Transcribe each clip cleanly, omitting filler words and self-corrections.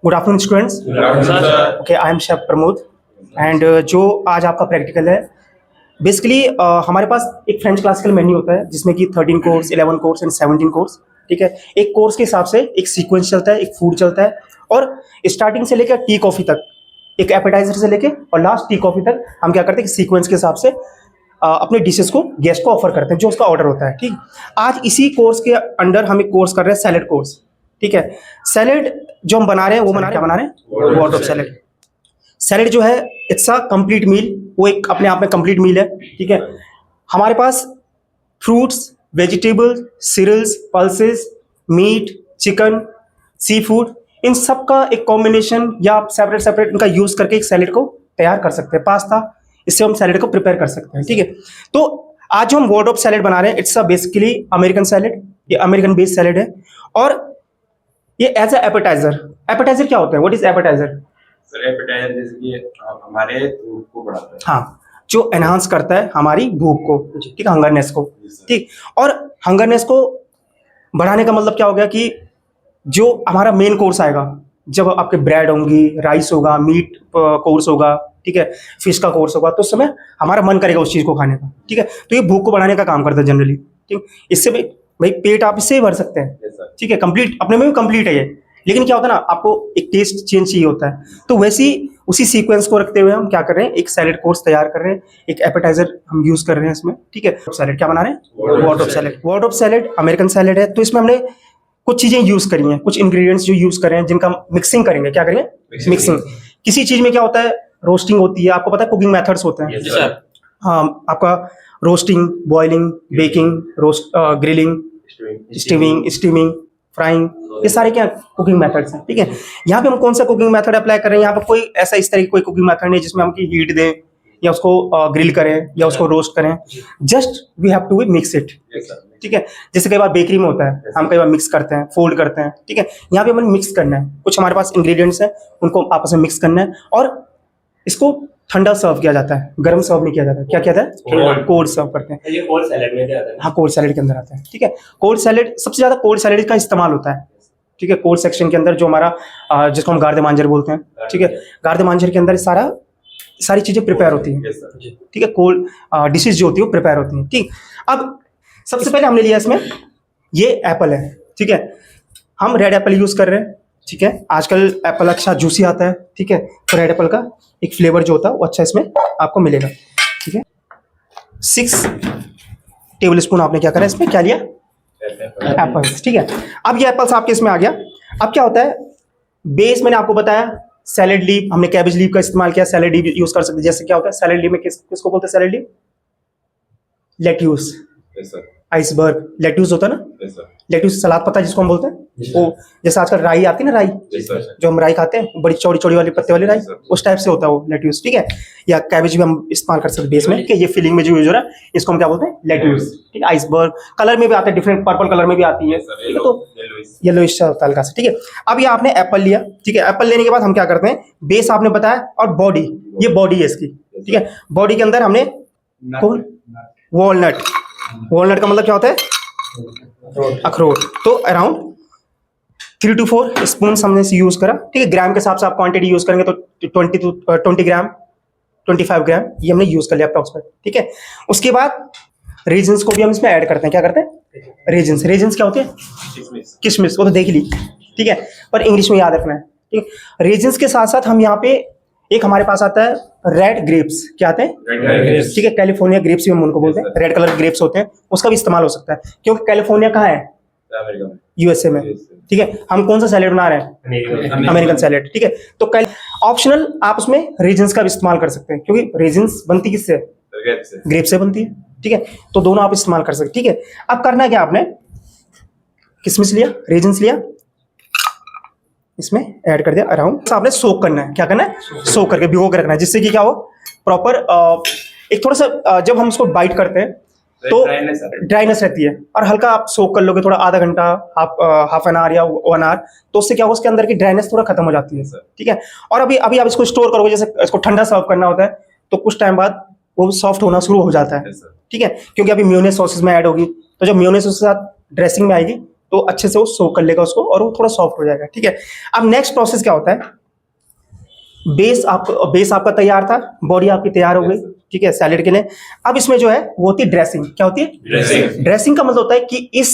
Good afternoon students. Okay, I am chef Pramod and जो आज आपका प्रैक्टिकल है बेसिकली हमारे पास एक फ्रेंच क्लासिकल मेन्यू होता है जिसमें कि 13 कोर्स, 11 कोर्स एंड 17 कोर्स। ठीक है, एक कोर्स के हिसाब से एक सीक्वेंस चलता है, एक फूड चलता है और स्टार्टिंग से लेकर टी कॉफ़ी तक, एक एपेटाइजर से लेके और लास्ट टी कॉफ़ी तक हम क्या करते हैं कि सीक्वेंस के हिसाब से अपने डिशेस को गेस्ट को ऑफर करते हैं जो उसका ऑर्डर होता है। ठीक, आज इसी कोर्स के अंडर हम एक कोर्स कर रहे हैं सैलेड कोर्स। ठीक है, सैलेड जो हम बना रहे हैं वो बना रहे हैं वार्डरोब सैलेड। सैलेड जो है इट्स अ कंप्लीट मील, वो एक अपने आप में कंप्लीट मील है। ठीक है, हमारे पास fruits, vegetables, cereals, pulses, meat, chicken, seafood, इन सब का एक कॉम्बिनेशन या आप सेपरेट सेपरेट इनका यूज करके एक सैलेड को तैयार कर सकते हैं। पास्ता, इससे हम सैलेड को प्रिपेयर कर सकते हैं। ठीक है, तो आज जो हम वार्डरोब सैलेड बना रहे हैं it's a basically American salad, ये अमेरिकन बेस्ड सैलेड है और ये एज अ एपेटाइजर। एपेटाइजर क्या होता है? What is appetiser? Sir appetiser जैसे हमारे भूख को बढ़ाता है। हाँ, जो एनहांस करता है हमारी भूख को, ठीक है, हंगरनेस को। ठीक, और हंगरनेस को बढ़ाने का मतलब क्या हो गया कि जो हमारा मेन कोर्स आएगा, जब आपके ब्रेड होंगी, राइस होगा, मीट कोर्स होगा, ठीक है, फिश का कोर्स होगा, तो उस समय हमारा मन करेगा उस चीज को खाने का। ठीक है, तो ये भूख को बढ़ाने का काम करता है जनरली। ठीक, इससे भाई पेट आप इससे ही भर सकते हैं। ठीक है, कंप्लीट अपने में भी कंप्लीट है ये, लेकिन क्या होता है ना, आपको एक टेस्ट चेंज चाहिए होता है। तो वैसे ही उसी सीक्वेंस को रखते हुए हम क्या कर रहे हैं, एक सैलेड कोर्स तैयार कर रहे हैं, एक एपेटाइजर हम यूज कर रहे हैं इसमें। ठीक है, सैलेड क्या बना रहे हैं? Wardrobe salad. Wardrobe salad American salad है, तो इसमें हमने कुछ चीजें यूज करी हैं, कुछ इंग्रेडिएंट्स जो यूज कर रहे हैं जिनका मिक्सिंग करेंगे। क्या करेंगे? मिक्सिंग। किसी चीज में क्या होता है, रोस्टिंग होती है, आपको पता है कुकिंग मेथड्स होते हैं। हाँ, आपका roasting, boiling, baking, roast, grilling, steaming, frying, ये सारे क्या कुकिंग मेथड्स हैं। ठीक है, यहाँ पे हम कौन सा कुकिंग मेथड अप्लाई कर रहे हैं? यहाँ पे कोई ऐसा इस तरह की कोई कुकिंग मेथड नहीं जिसमें हम हीट दें या उसको ग्रिल करें या उसको रोस्ट करें। Just we have to mix it. ठीक है, जैसे कई बार बेकरी में होता है, हम कई बार मिक्स करते हैं, फोल्ड करते हैं। ठीक है, यहाँ पे हमें मिक्स करना है, कुछ हमारे पास इंग्रेडिएंट्स हैं उनको आपस में मिक्स करना है और इसको ठंडा सर्व किया जाता है, गर्म सर्व नहीं किया जाता। क्या कहता है? कोल्ड सर्व करते हैं। ये कोल्ड सैलेड में क्या आता है? हाँ, कोल्ड सैलेड के अंदर आता है। ठीक है, कोल्ड सैलेड सबसे ज्यादा कोल्ड सैलेड का इस्तेमाल होता है। ठीक है, कोल्ड सेक्शन के अंदर जो हमारा जिसको हम गार्दे मांजर बोलते हैं। ठीक है, गार्दे मांजर के अंदर सारी चीजें प्रिपेयर होती हैं। ठीक है, कोल्ड डिशेज जो होती है वो प्रिपेयर होती हैं। ठीक, अब सबसे पहले हमने लिया इसमें ये एप्पल है। ठीक है, हम रेड एप्पल यूज कर रहे हैं। ठीक है, आजकल एप्पल अच्छा जूसी आता है। ठीक है, तो रेड एप्पल का एक फ्लेवर जो होता है वो अच्छा इसमें आपको मिलेगा। ठीक है, 6 टेबल स्पून आपने क्या करा, इसमें क्या लिया? एप्पल्स। ठीक है, अब ये एप्पल्स आपके इसमें आ गया। अब क्या होता है, बेस मैंने आपको बताया सैलेड लीफ, हमने कैबेज लीफ का इस्तेमाल किया, सैलेड लीफ यूज कर सकते हैं। जैसे क्या होता है सैलेड लीफ में किसको बोलते हैं? Salad leaf, lettuce, iceberg, lettuce होता है ना, लेट्यूस सलाद पत्ता जिसको हम बोलते हैं। वो जैसे आजकल राई आती है ना, राई जो हम राई खाते हैं, बड़ी चौड़ी चौड़ी वाली पत्ते वाली राई, उस टाइप से होता है वो लेट्यूस। ठीक है, या कैबेज भी हम इस्तेमाल कर सकते हैं बेस में कि ये फिलिंग में जो यूज हो रहा है इसको हम क्या बोलते हैं? लेट्यूस। ठीक है, आइसबर्ग कलर में भी आता है, डिफरेंट पर्पल कलर में भी आती है। ठीक है, तो येलोइश हल्का सा। ठीक है, अब ये आपने एप्पल लिया। ठीक है, एप्पल लेने के बाद हम क्या करते हैं, बेस आपने बताया और बॉडी, ये बॉडी है इसकी। ठीक है, बॉडी के अंदर हमने वॉलनट। वॉलनट का मतलब क्या होता है? अखरोट। तो अराउंड 3 to 4 स्पून हमने यूज करा। ठीक है, ग्राम के हिसाब से आप क्वांटिटी यूज करेंगे तो 20 ग्राम, 25 ग्राम ये हमने यूज कर लिया अप्रॉक्सीमेट। ठीक है, उसके बाद रेजिन्स को भी हम इसमें ऐड करते हैं। क्या करते हैं? रेजिन्स क्या होते हैं? किशमिश, वो तो देख ली। ठीक है, पर इंग्लिश में याद रखना है। ठीक, रेजिन्स के साथ साथ हम यहाँ पे एक हमारे पास आता है रेड ग्रेप्स। क्या आते हैं? ठीक है, कैलिफोर्निया ग्रेप्स भी हम उनको बोलते हैं, रेड कलर ग्रेप्स होते हैं, उसका भी इस्तेमाल हो सकता है क्योंकि कैलिफोर्निया कहाँ है? यूएसए में। ठीक है, हम कौन सा सैलेड बना रहे हैं? American salad. ठीक है, तो ऑप्शनल आप उसमें रेजिन्स का भी इस्तेमाल कर सकते हैं क्योंकि रेजिन्स बनती किससे? ग्रेप से बनती है। ठीक है, तो दोनों आप इस्तेमाल कर सकते हैं। ठीक है, अब करना क्या आपने, किशमिश लिया, रेजिन्स लिया, इसमें ऐड कर दिया अराउंड। आपने सोक करना है। क्या करना है? सोक करके भिगो के रखना है, जिससे कि क्या हो, प्रॉपर एक थोड़ा सा जब हम उसको बाइट करते हैं तो ड्राइनेस रहती है और हल्का आप सोक कर लोगे थोड़ा, आधा घंटा, हाफ एन आवर या 1 आवर, तो उससे क्या होगा, उसके अंदर की ड्राइनेस थोड़ा खत्म हो जाती है। ठीक है, और अभी आप इसको स्टोर करोगे, जैसे इसको ठंडा सर्व करना होता है तो कुछ टाइम बाद वो सॉफ्ट होना शुरू हो जाता है। ठीक है, क्योंकि अभी मेयोनेज़ सॉसेस में ऐड होगी, तो जब मेयोनेज़ उसके साथ ड्रेसिंग में आएगी तो अच्छे से वो सोक कर लेगा उसको और वो थोड़ा सॉफ्ट हो जाएगा। ठीक है, अब नेक्स्ट प्रोसेस क्या होता है, बेस आपका तैयार था, बॉडी आपकी तैयार हो गई। ठीक है, सैलेड के लिए अब इसमें जो है वो होती है ड्रेसिंग। क्या होती है? ड्रेसिंग का मतलब होता है कि इस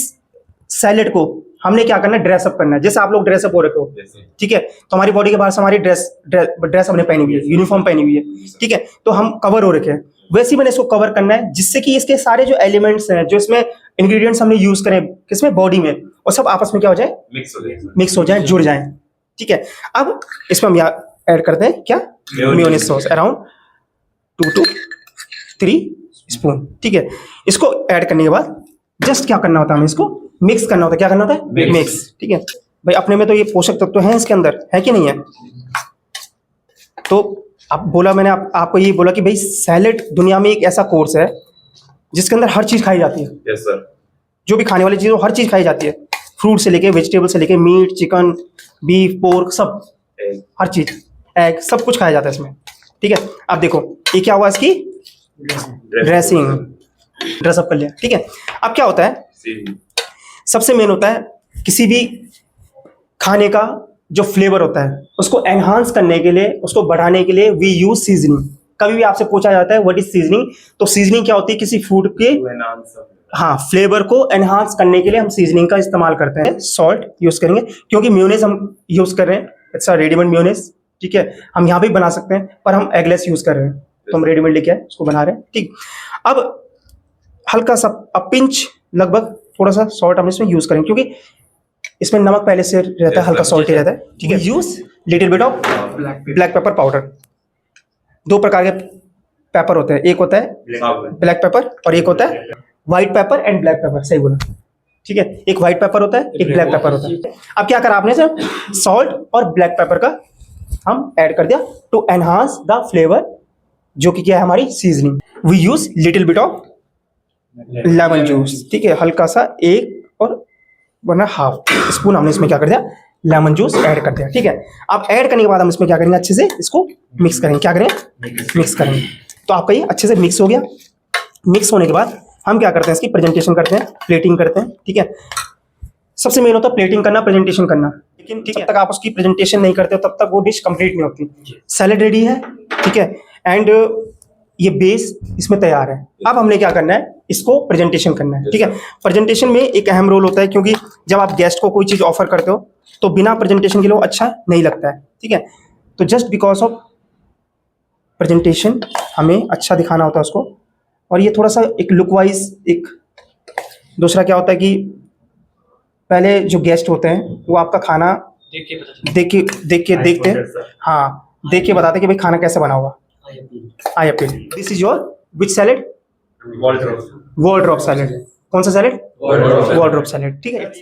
सैलेड को हमने क्या करना है, ड्रेसअप करना है। जैसे आप लोग ड्रेसअप हो रखे हो, ठीक है, तो हमारी बॉडी के बाहर से हमारी ड्रेस हमने पहनी हुई है, यूनिफॉर्म पहनी हुई है, ठीक है, तो हम कवर हो रखे हैं। वैसे ही मैंने इसको कवर करना है जिससे कि इसके सारे जो एलिमेंट्स हैं, जो इसमें इंग्रेडिएंट्स हमने यूज करें किसमें, बॉडी में, और सब आपस में क्या हो जाए, मिक्स हो जाए, जुड़ जाए। ठीक है, अब इसमें हम ऐड करते हैं क्या, mayonnaise sauce, around 2 to 3 spoon. ठीक है, इसको ऐड करने के बाद जस्ट क्या करना होता है, हमें इसको मिक्स करना होता है। क्या करना होता है? मिक्स। ठीक है भाई, अपने में तो ये पोषक तत्व हैं इसके अंदर, है कि नहीं है? तो अब बोला मैंने आपको ये बोला कि भाई सैलेड दुनिया में एक ऐसा कोर्स है जिसके अंदर हर चीज खाई जाती है। Yes sir. जो भी खाने वाली चीज हर चीज खाई जाती है, फ्रूट से लेके वेजिटेबल से लेके मीट, चिकन, बीफ, पोर्क, सब, हर चीज, एग, सब कुछ खाया जाता है इसमें। ठीक है, अब देखो ये क्या हुआ, इसकी ड्रेसिंग, ड्रेसअप कर लिया। ठीक है, अब क्या होता है, सबसे मेन होता है किसी भी खाने का जो फ्लेवर होता है उसको एनहांस करने के लिए, उसको बढ़ाने के लिए वी यूज सीजनिंग। कभी भी आपसे पूछा जाता है व्हाट इज सीजनिंग, तो सीजनिंग क्या होती है, किसी फूड के हाँ फ्लेवर को एनहांस करने के लिए हम सीजनिंग का इस्तेमाल करते हैं। सॉल्ट यूज करेंगे क्योंकि मेयोनेज हम यूज कर रहे हैं, इट्स अ रेडीमेड मेयोनेज। ठीक है, हम यहाँ भी बना सकते हैं पर हम एगलेस यूज कर रहे हैं, तो हम रेडीमेड लेके आए उसको बना रहे हैं। ठीक, अब हल्का सा पिंच, लगभग थोड़ा सा सॉल्ट हम इसमें यूज करेंगे क्योंकि इसमें नमक पहले से रहता है, हल्का सॉल्ट ही रहता है। ठीक है, use little bit of black pepper powder. 2 प्रकार के पेपर होते हैं, एक होता है ब्लैक पेपर और एक होता है white paper and black pepper. सही बोला। ठीक है, एक व्हाइट पेपर होता है, एक ब्लैक पेपर होता है। अब क्या करा आपने सर, सॉल्ट और ब्लैक पेपर का हम ऐड कर दिया टू एनहांस द फ्लेवर, जो कि क्या है हमारी seasoning. We use little bit of lemon juice. ठीक है, हल्का सा 1 और 1.5 स्पून हमने इसमें क्या कर दिया, लेमन जूस ऐड कर दिया। ठीक है, अब ऐड करने के बाद हम इसमें क्या करेंगे, अच्छे से इसको मिक्स करेंगे। क्या करें, मिक्स करेंगे। तो आपका ये अच्छे से मिक्स हो गया। मिक्स होने के बाद हम क्या करते हैं, इसकी प्रेजेंटेशन करते हैं, प्लेटिंग करते हैं। ठीक है, सबसे मेन होता है प्लेटिंग करना, प्रेजेंटेशन करना। लेकिन ठीक है, जब तक आप उसकी प्रेजेंटेशन नहीं करते हो तब तक वो डिश कंप्लीट नहीं होती। सैलेड रेडी है, ठीक है, एंड ये बेस इसमें तैयार है। अब हमने क्या करना है, इसको प्रेजेंटेशन करना है। ठीक है, प्रेजेंटेशन में एक अहम रोल होता है क्योंकि जब आप गेस्ट को कोई चीज़ ऑफर करते हो तो बिना प्रेजेंटेशन के लिए अच्छा नहीं लगता है। ठीक है, तो जस्ट बिकॉज ऑफ प्रेजेंटेशन हमें अच्छा दिखाना होता है उसको। और ये थोड़ा सा एक लुक वाइज, एक दूसरा क्या होता है कि पहले जो गेस्ट होते हैं वो आपका खाना देख के देखते हैं, हाँ देख के बताते हैं कि भाई खाना कैसे बना होगा। I appeal, this is your which salad, wardrobe salad. कौन सा सैलेड, वॉलड्रॉप सैलेड। ठीक है।